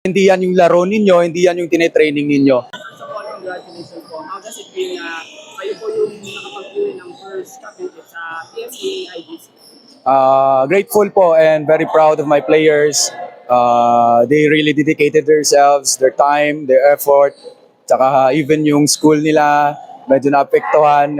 Hindi yan yung laro ninyo, hindi yan yung tinetraining ninyo. First of all, congratulations po. How does it feel na kayo po yung nakapag-uwi ng first championship sa PSA IGC? Grateful po and very proud of my players. They really dedicated themselves, their time, their effort. Tsaka even yung school nila, medyo naapektuhan.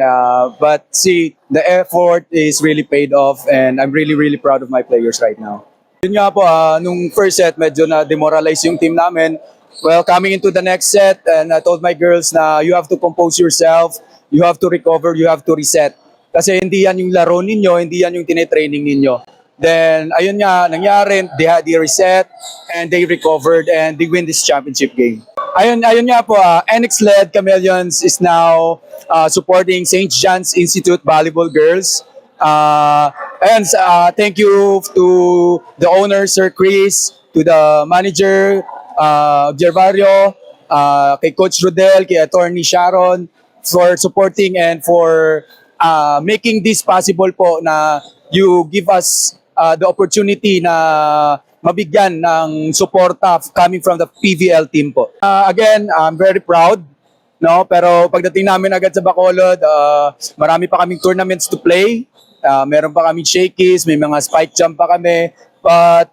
But see, the effort is really paid off and I'm really, really proud of my players right now. Yun nga po, nung first set, medyo na-demoralize yung team namin. Well, coming into the next set, and I told my girls na you have to compose yourself, you have to recover, you have to reset. Kasi hindi yan yung laro ninyo, hindi yan yung tinetraining ninyo. Then, ayun nga, nangyari, they reset, and they recovered, and they win this championship game. Ayun nga po, NX-led Chameleons is now supporting St. John's Institute Volleyball Girls. Thank you to the owner, Sir Chris, to the manager, Gervario, kay Coach Rodel, kay Attorney Sharon, for supporting and for making this possible po na you give us the opportunity na mabigyan ng suporta coming from the PVL team po. Again, I'm very proud. No, pero pagdating namin agad sa Bacolod, marami pa kaming tournaments to play. Meron pa kaming shakies, may mga spike jump pa kami. But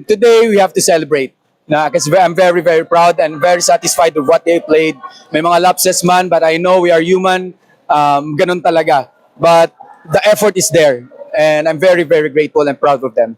today we have to celebrate. Kasi I'm very, very proud and very satisfied with what they played. May mga lapses man, but I know we are human. Ganun talaga. But the effort is there. And I'm very, very grateful and proud of them.